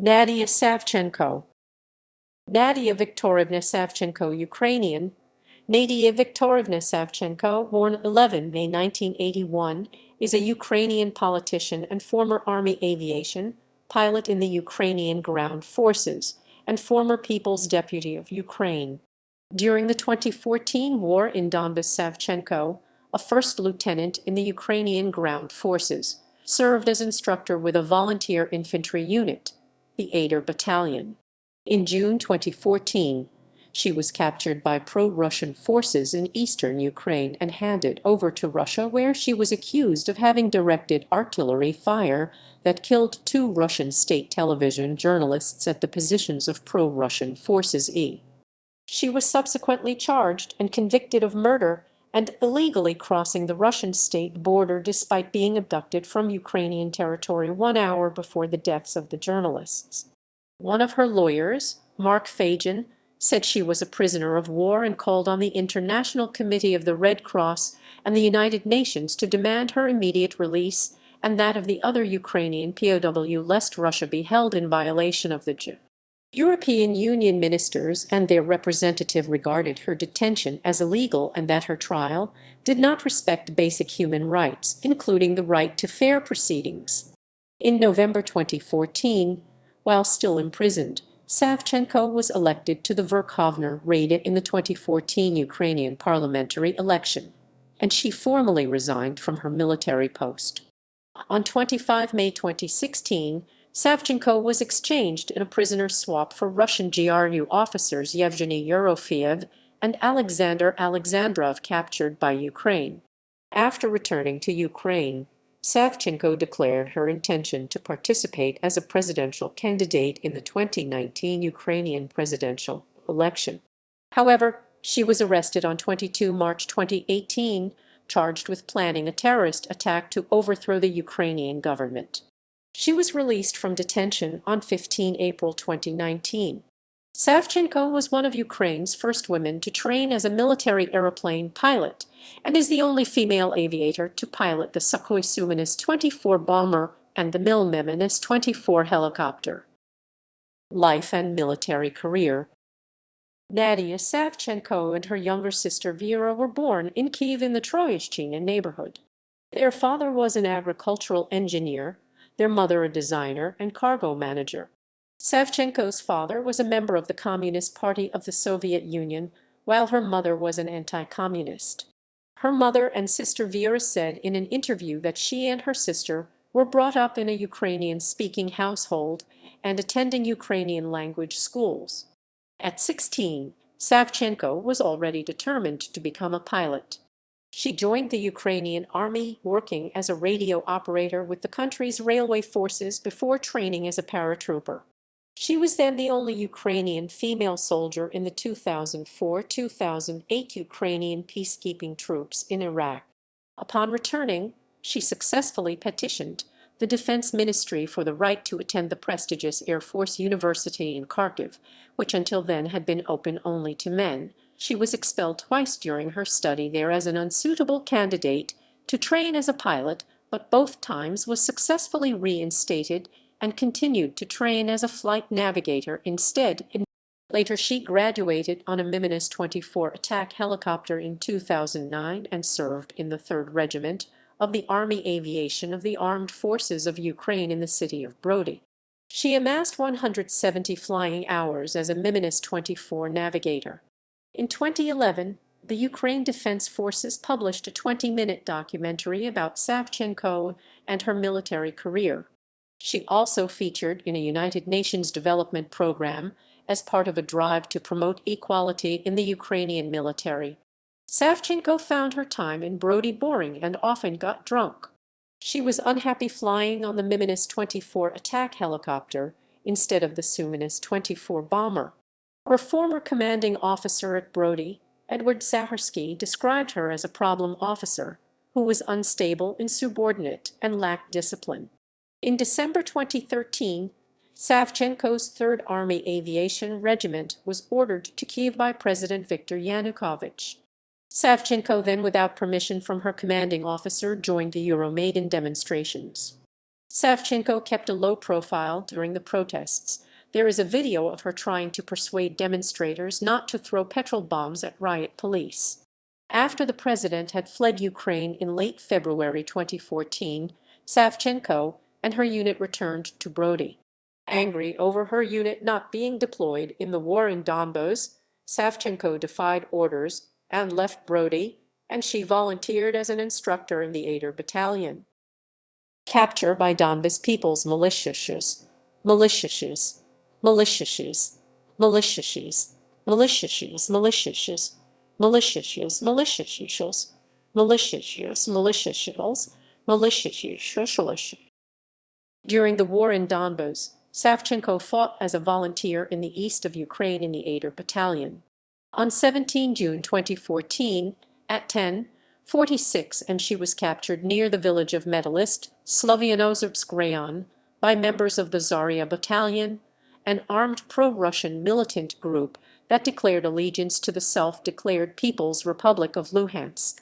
Nadiya Savchenko. Nadiya Viktorivna Savchenko, Ukrainian. Nadiya Viktorivna Savchenko, born 11 May 1981, is a Ukrainian politician and former Army aviation pilot in the Ukrainian Ground Forces and former People's Deputy of Ukraine. During the 2014 war in Donbas, Savchenko, a first lieutenant in the Ukrainian Ground Forces, served as instructor with a volunteer infantry unit, the Aidar Battalion. In June 2014, she was captured by pro-Russian forces in eastern Ukraine and handed over to Russia, where she was accused of having directed artillery fire that killed 2 Russian state television journalists at the positions of pro-Russian forces. She was subsequently charged and convicted of murder and illegally crossing the Russian state border despite being abducted from Ukrainian territory 1 hour before the deaths of the journalists. One of her lawyers, Mark Feygin, said she was a prisoner of war and called on the International Committee of the Red Cross and the United Nations to demand her immediate release and that of the other Ukrainian POW, lest Russia be held in violation of the GRU. European Union ministers and their representative regarded her detention as illegal and that her trial did not respect basic human rights, including the right to fair proceedings. In November 2014, while still imprisoned, Savchenko was elected to the Verkhovna Rada in the 2014 Ukrainian parliamentary election, and she formally resigned from her military post. On 25 May 2016, Savchenko was exchanged in a prisoner swap for Russian GRU officers Yevgeny Yerofeyev and Alexandrov, captured by Ukraine. After returning to Ukraine, Savchenko declared her intention to participate as a presidential candidate in the 2019 Ukrainian presidential election. However, she was arrested on 22 March 2018, charged with planning a terrorist attack to overthrow the Ukrainian government. She was released from detention on 15 April 2019. Savchenko was one of Ukraine's first women to train as a military aeroplane pilot and is the only female aviator to pilot the Sukhoi Su-24 bomber and the Mil-24 helicopter. Life and military career. Nadiya Savchenko and her younger sister Vera were born in Kyiv in the Troyeshchina neighborhood. Their father was an agricultural engineer, their mother a designer and cargo manager. Savchenko's father was a member of the Communist Party of the Soviet Union, while her mother was an anti-communist. Her mother and sister Vera said in an interview that she and her sister were brought up in a Ukrainian-speaking household and attending Ukrainian language schools. At 16, Savchenko was already determined to become a pilot. She joined the Ukrainian army, working as a radio operator with the country's railway forces before training as a paratrooper. She was then the only Ukrainian female soldier in the 2004-2008 Ukrainian peacekeeping troops in Iraq. Upon returning, she successfully petitioned the Defense Ministry for the right to attend the prestigious Air Force University in Kharkiv, which until then had been open only to men. She was expelled twice during her study there as an unsuitable candidate to train as a pilot, but both times was successfully reinstated and continued to train as a flight navigator instead. Later she graduated on a Mi-24 attack helicopter in 2009 and served in the 3rd Regiment of the Army Aviation of the Armed Forces of Ukraine in the city of Brody. She amassed 170 flying hours as a Mi-24 navigator. In 2011, the Ukraine Defense Forces published a 20-minute documentary about Savchenko and her military career. She also featured in a United Nations development program as part of a drive to promote equality in the Ukrainian military. Savchenko found her time in Brody boring and often got drunk. She was unhappy flying on the Mi-24 attack helicopter instead of the Su-24 bomber. Her former commanding officer at Brody, Edward Saharsky, described her as a problem officer who was unstable, insubordinate, and lacked discipline. In December 2013, Savchenko's 3rd Army Aviation Regiment was ordered to Kyiv by President Viktor Yanukovych. Savchenko then, without permission from her commanding officer, joined the Euromaidan demonstrations. Savchenko kept a low profile during the protests. There is a video of her trying to persuade demonstrators not to throw petrol bombs at riot police. After the president had fled Ukraine in late February 2014, Savchenko and her unit returned to Brody. Angry over her unit not being deployed in the war in Donbas, Savchenko defied orders and left Brody, and she volunteered as an instructor in the Aidar Battalion. Capture by Donbas People's militias, militias, militias, militias, militias, militias, militias, militias, militias, militias, militias. During the war in Donbas, Savchenko fought as a volunteer in the east of Ukraine in the Aidar Battalion. On 17 June 2014, at 10:46, and she was captured near the village of Medalist, Slovianozersk Rayon, by members of the Zarya Battalion, an armed pro-Russian militant group that declared allegiance to the self-declared People's Republic of Luhansk.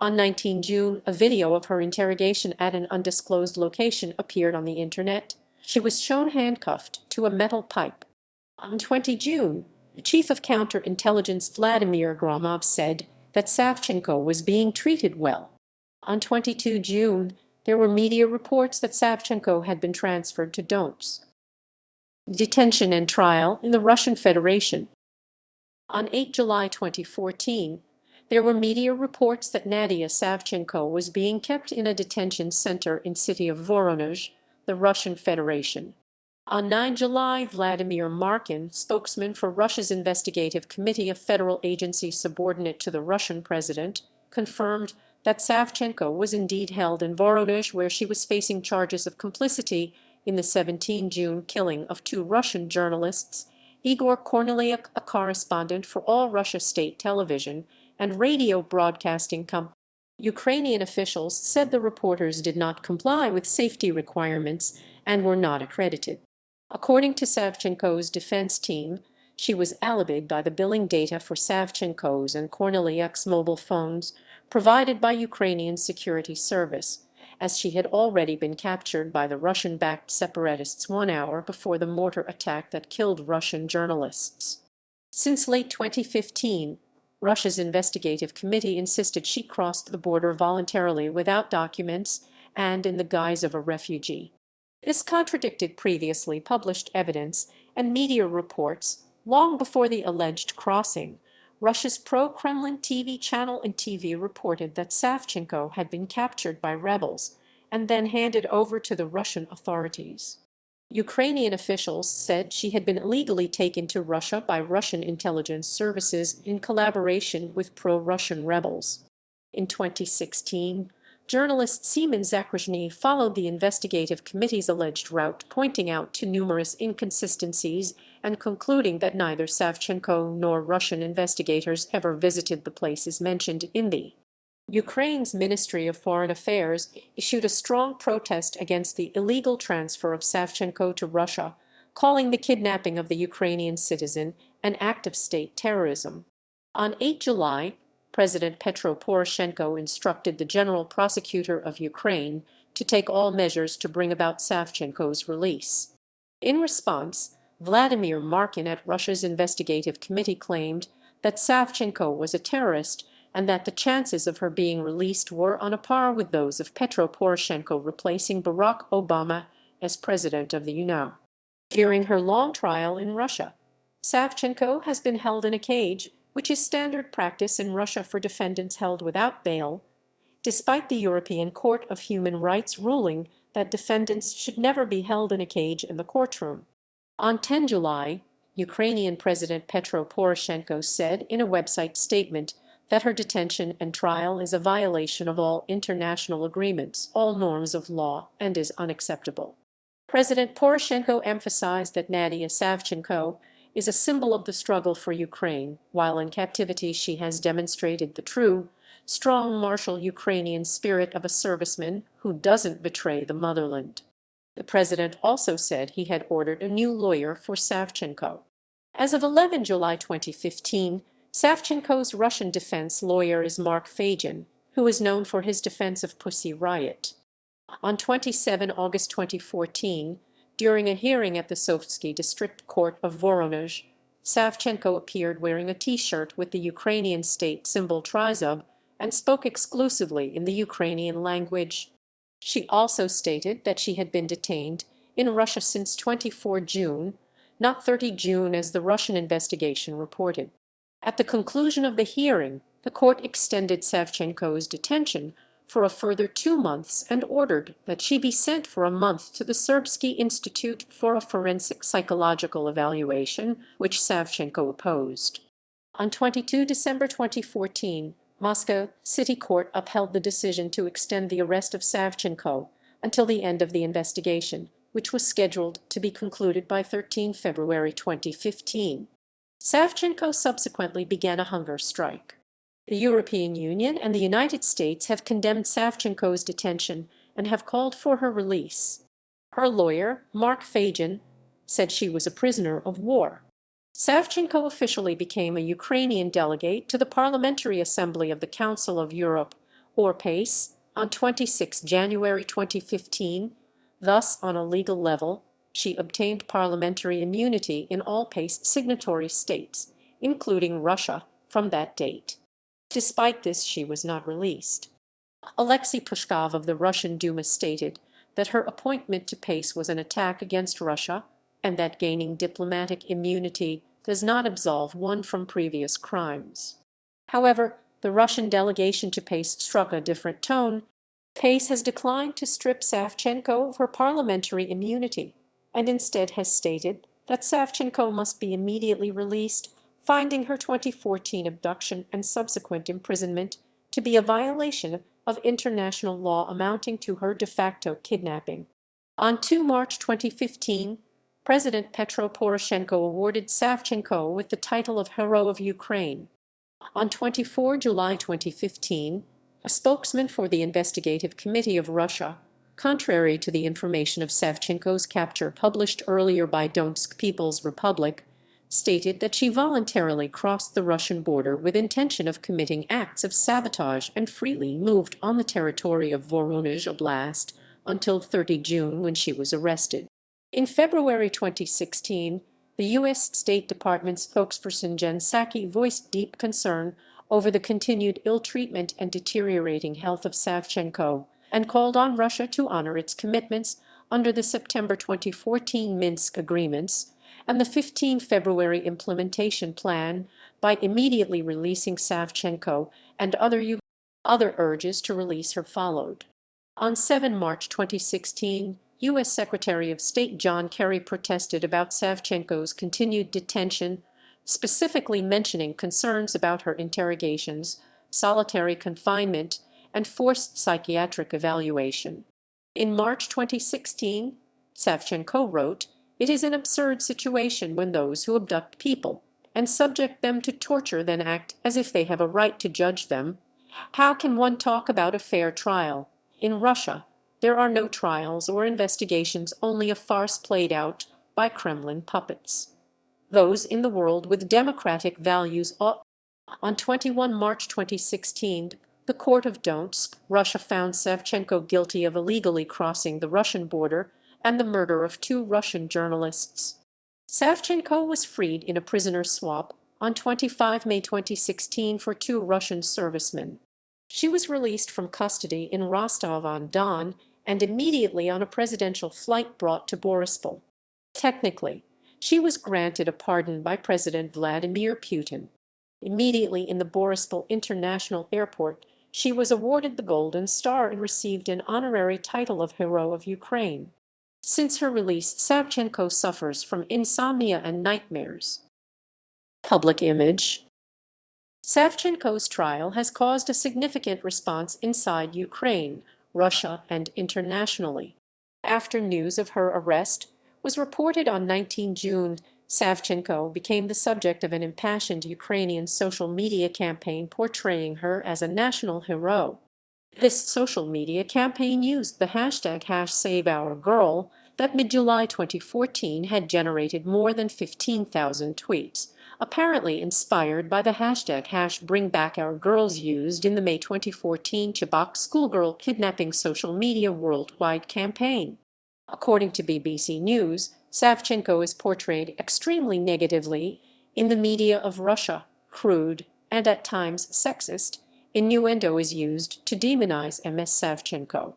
On 19 June, a video of her interrogation at an undisclosed location appeared on the internet. She was shown handcuffed to a metal pipe. On 20 June, the chief of counterintelligence Vladimir Gromov said that Savchenko was being treated well. On 22 June, there were media reports that Savchenko had been transferred to Donbas. Detention and trial in the Russian Federation. On 8 July 2014, there were media reports that Nadiya Savchenko was being kept in a detention center in city of Voronezh, the Russian Federation. On 9 July, Vladimir Markin, spokesman for Russia's investigative committee, a federal agency subordinate to the Russian president, confirmed that Savchenko was indeed held in Voronezh, where she was facing charges of complicity in the 17 June killing of two Russian journalists, Igor Kornelyuk, a correspondent for All Russia State Television and Radio Broadcasting Company. Ukrainian officials said the reporters did not comply with safety requirements and were not accredited. According to Savchenko's defense team, she was alibied by the billing data for Savchenko's and Kornelyuk's mobile phones provided by Ukrainian Security Service, as she had already been captured by the Russian-backed separatists 1 hour before the mortar attack that killed Russian journalists. Since late 2015, Russia's investigative committee insisted she crossed the border voluntarily without documents and in the guise of a refugee. This contradicted previously published evidence and media reports. Long before the alleged crossing, Russia's pro-Kremlin TV channel NTV reported that Savchenko had been captured by rebels and then handed over to the Russian authorities. Ukrainian officials said she had been illegally taken to Russia by Russian intelligence services in collaboration with pro-Russian rebels. In 2016, journalist Semen Zakrajny followed the investigative committee's alleged route, pointing out to numerous inconsistencies and concluding that neither Savchenko nor Russian investigators ever visited the places mentioned in the Ukraine's Ministry of Foreign Affairs issued a strong protest against the illegal transfer of Savchenko to Russia, calling the kidnapping of the Ukrainian citizen an act of state terrorism. On 8 July, President Petro Poroshenko instructed the General Prosecutor of Ukraine to take all measures to bring about Savchenko's release. In response, Vladimir Markin at Russia's investigative committee claimed that Savchenko was a terrorist and that the chances of her being released were on a par with those of Petro Poroshenko replacing Barack Obama as president of the Union. During her long trial in Russia, Savchenko has been held in a cage, which is standard practice in Russia for defendants held without bail, despite the European Court of Human Rights ruling that defendants should never be held in a cage in the courtroom. On 10 July, Ukrainian President Petro Poroshenko said in a website statement that her detention and trial is a violation of all international agreements, all norms of law, and is unacceptable. President Poroshenko emphasized that Nadiya Savchenko is a symbol of the struggle for Ukraine. While in captivity, she has demonstrated the true, strong martial Ukrainian spirit of a serviceman who doesn't betray the motherland. The president also said he had ordered a new lawyer for Savchenko. As of 11 July 2015, Savchenko's Russian defense lawyer is Mark Feygin, who is known for his defense of Pussy Riot. On 27 August 2014, during a hearing at the Sofsky District Court of Voronezh, Savchenko appeared wearing a T-shirt with the Ukrainian state symbol Trizub and spoke exclusively in the Ukrainian language. She also stated that she had been detained in Russia since 24 June, not 30 June as the Russian investigation reported. At the conclusion of the hearing, the court extended Savchenko's detention for a further 2 months and ordered that she be sent for a month to the Serbsky Institute for a Forensic Psychological Evaluation, which Savchenko opposed. On 22 December 2014, Moscow City Court upheld the decision to extend the arrest of Savchenko until the end of the investigation, which was scheduled to be concluded by 13 February 2015. Savchenko subsequently began a hunger strike. The European Union and the United States have condemned Savchenko's detention and have called for her release. Her lawyer, Mark Feygin, said she was a prisoner of war. Savchenko officially became a Ukrainian delegate to the Parliamentary Assembly of the Council of Europe, or PACE, on 26 January 2015. Thus, on a legal level, she obtained parliamentary immunity in all PACE signatory states, including Russia, from that date. Despite this, she was not released. Alexei Pushkov of the Russian Duma stated that her appointment to PACE was an attack against Russia and that gaining diplomatic immunity does not absolve one from previous crimes. However, the Russian delegation to PACE struck a different tone. PACE has declined to strip Savchenko of her parliamentary immunity and instead has stated that Savchenko must be immediately released, finding her 2014 abduction and subsequent imprisonment to be a violation of international law amounting to her de facto kidnapping. On 2 March 2015, President Petro Poroshenko awarded Savchenko with the title of Hero of Ukraine. On 24 July 2015, a spokesman for the Investigative Committee of Russia, contrary to the information of Savchenko's capture published earlier by Donetsk People's Republic, stated that she voluntarily crossed the Russian border with intention of committing acts of sabotage and freely moved on the territory of Voronezh Oblast until 30 June when she was arrested. In February 2016, the U.S. State Department spokesperson Jen Psaki voiced deep concern over the continued ill treatment and deteriorating health of Savchenko and called on Russia to honor its commitments under the September 2014 Minsk agreements and the 15 February implementation plan by immediately releasing Savchenko, and other urges to release her followed. On 7 March 2016, U.S. Secretary of State John Kerry protested about Savchenko's continued detention, specifically mentioning concerns about her interrogations, solitary confinement, and forced psychiatric evaluation. In March 2016, Savchenko wrote, "It is an absurd situation when those who abduct people and subject them to torture then act as if they have a right to judge them. How can one talk about a fair trial? In Russia, there are no trials or investigations, only a farce played out by Kremlin puppets. Those in the world with democratic values ought." On 21 March 2016, the court of Donetsk, Russia found Savchenko guilty of illegally crossing the Russian border and the murder of 2 Russian journalists. Savchenko was freed in a prisoner swap on 25 May 2016 for 2 Russian servicemen. She was released from custody in Rostov-on-Don and immediately on a presidential flight brought to Borispol. Technically, she was granted a pardon by President Vladimir Putin. Immediately in the Borispol International Airport, she was awarded the Golden Star and received an honorary title of Hero of Ukraine. Since her release, Savchenko suffers from insomnia and nightmares. Public image. Savchenko's trial has caused a significant response inside Ukraine, Russia, and internationally. After news of her arrest was reported on 19 June, Savchenko became the subject of an impassioned Ukrainian social media campaign portraying her as a national hero. This social media campaign used the hashtag #SaveOurGirl that mid-July 2014 had generated more than 15,000 tweets, apparently inspired by the hashtag #BringBackOurGirls used in the May 2014 Chibok schoolgirl kidnapping social media worldwide campaign. According to BBC News, Savchenko is portrayed extremely negatively in the media of Russia, crude, and at times sexist. Innuendo is used to demonize Ms. Savchenko.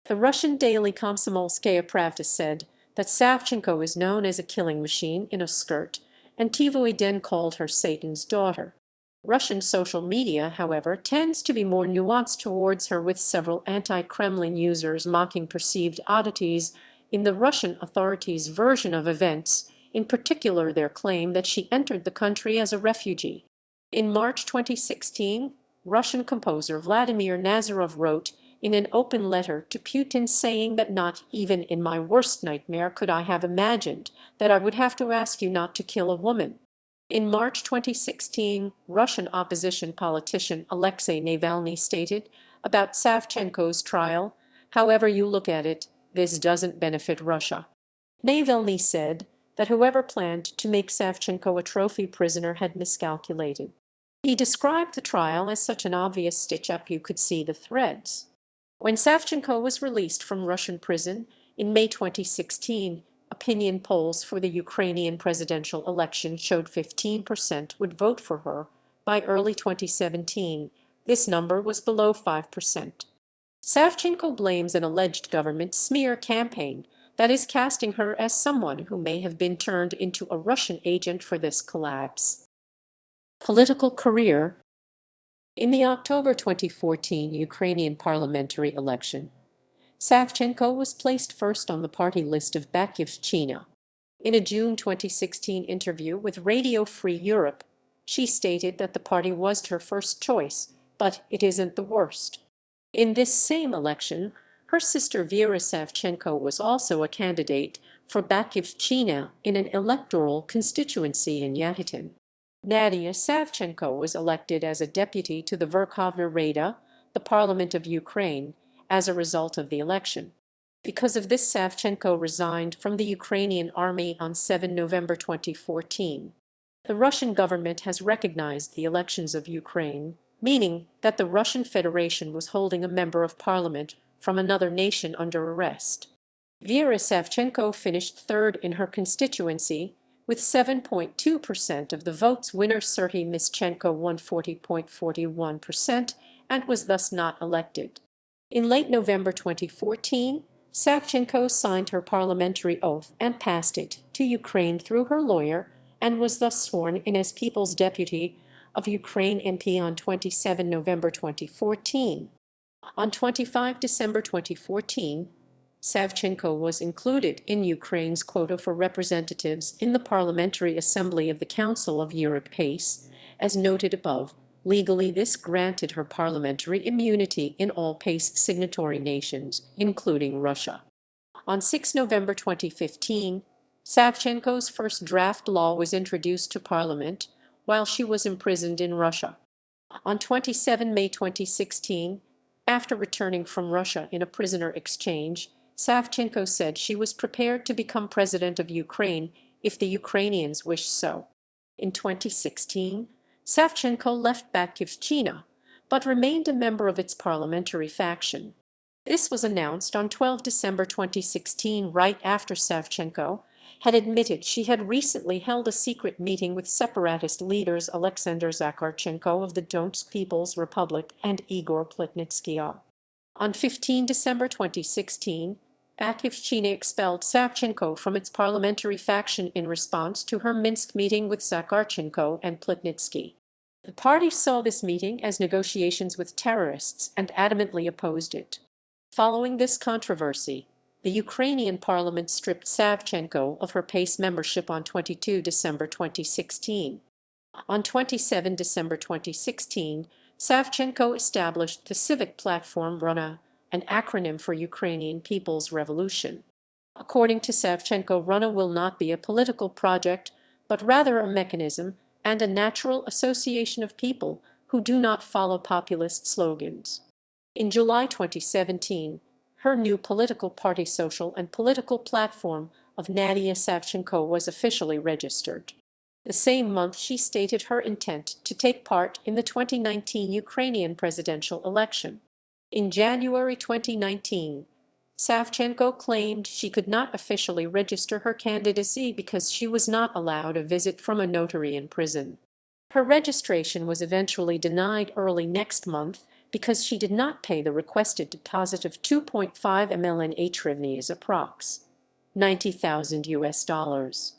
The Russian daily Komsomolskaya Pravda said that Savchenko is known as a killing machine in a skirt, and TVI Den called her Satan's daughter. Russian social media, however, tends to be more nuanced towards her, with several anti-Kremlin users mocking perceived oddities in the Russian authorities' version of events, in particular their claim that she entered the country as a refugee. In March 2016, Russian composer Vladimir Nazarov wrote in an open letter to Putin saying that not even in my worst nightmare could I have imagined that I would have to ask you not to kill a woman. In March 2016, Russian opposition politician Alexei Navalny stated about Savchenko's trial, "However you look at it, this doesn't benefit Russia." Navalny said that whoever planned to make Savchenko a trophy prisoner had miscalculated. He described the trial as such an obvious stitch-up you could see the threads. When Savchenko was released from Russian prison in May 2016, opinion polls for the Ukrainian presidential election showed 15% would vote for her. By early 2017, this number was below 5%. Savchenko blames an alleged government smear campaign that is casting her as someone who may have been turned into a Russian agent for this collapse. Political career. In the October 2014 Ukrainian parliamentary election, Savchenko was placed first on the party list of Batькivщина. In a June 2016 interview with Radio Free Europe, she stated that the party was her first choice, but it isn't the worst. In this same election, her sister Vera Savchenko was also a candidate for Batькivщина in an electoral constituency in Yatitin. Nadiya Savchenko was elected as a deputy to the Verkhovna Rada, the Parliament of Ukraine, as a result of the election. Because of this, Savchenko resigned from the Ukrainian army on 7 November 2014. The Russian government has recognized the elections of Ukraine, meaning that the Russian Federation was holding a member of parliament from another nation under arrest. Vera Savchenko finished third in her constituency, with 7.2% of the votes. Winner Serhiy Mischenko won 40.41% and was thus not elected. In late November 2014, Savchenko signed her parliamentary oath and passed it to Ukraine through her lawyer, and was thus sworn in as People's Deputy of Ukraine MP on 27 November 2014. On 25 December 2014, Savchenko was included in Ukraine's quota for representatives in the Parliamentary Assembly of the Council of Europe PACE. As noted above, legally this granted her parliamentary immunity in all PACE signatory nations, including Russia. On 6 November 2015, Savchenko's first draft law was introduced to Parliament while she was imprisoned in Russia. On 27 May 2016, after returning from Russia in a prisoner exchange, Savchenko said she was prepared to become president of Ukraine if the Ukrainians wished so. In 2016, Savchenko left Batькivщина, but remained a member of its parliamentary faction. This was announced on 12 December 2016, right after Savchenko had admitted she had recently held a secret meeting with separatist leaders Alexander Zakharchenko of the Donetsk People's Republic and Igor Plotnitsky. On 15 December 2016, Batькivщина expelled Savchenko from its parliamentary faction in response to her Minsk meeting with Zakharchenko and Plotnitsky. The party saw this meeting as negotiations with terrorists and adamantly opposed it. Following this controversy, the Ukrainian parliament stripped Savchenko of her PACE membership on 22 December 2016. On 27 December 2016, Savchenko established the civic platform Runa, an acronym for Ukrainian People's Revolution. According to Savchenko, Runa will not be a political project, but rather a mechanism and a natural association of people who do not follow populist slogans. In July 2017, her new political party Social and Political Platform of Nadiya Savchenko was officially registered. The same month she stated her intent to take part in the 2019 Ukrainian presidential election. In January 2019, Savchenko claimed she could not officially register her candidacy because she was not allowed a visit from a notary in prison. Her registration was eventually denied early next month because she did not pay the requested deposit of 2.5 mln hryvnias approx. $90,000.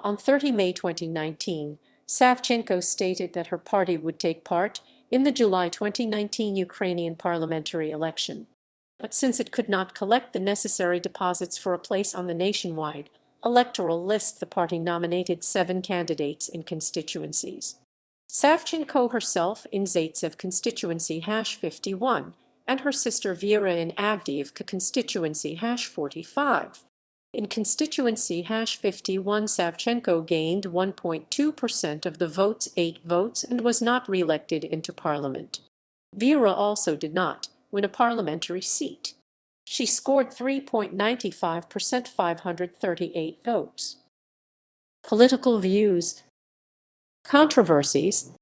On 30 May 2019, Savchenko stated that her party would take part in the July 2019 Ukrainian parliamentary election. But since it could not collect the necessary deposits for a place on the nationwide electoral list, the party nominated 7 candidates in constituencies. Savchenko herself in Zaitsev constituency #51 and her sister Vera in Avdiivka constituency #45. In constituency #51, Savchenko gained 1.2% of the votes, 8 votes, and was not re-elected into parliament. Vera also did not win a parliamentary seat. She scored 3.95%, 538 votes. Political views. Controversies.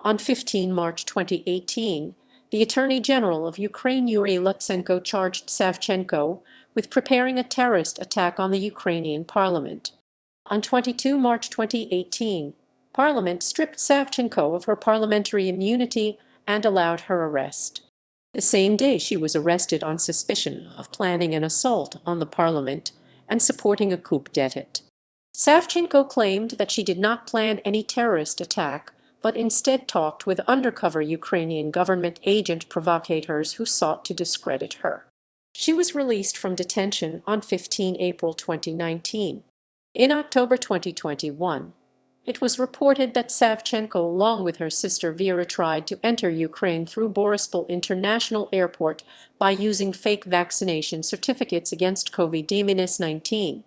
On 15 March 2018, the Attorney General of Ukraine Yuri Lutsenko charged Savchenko with preparing a terrorist attack on the Ukrainian parliament. On 22 March 2018, Parliament stripped Savchenko of her parliamentary immunity and allowed her arrest. The same day she was arrested on suspicion of planning an assault on the parliament and supporting a coup d'état. Savchenko claimed that she did not plan any terrorist attack, but instead talked with undercover Ukrainian government agent provocateurs who sought to discredit her. She was released from detention on 15 April 2019. In October 2021, it was reported that Savchenko, along with her sister Vera, tried to enter Ukraine through Borispol International Airport by using fake vaccination certificates against COVID-19.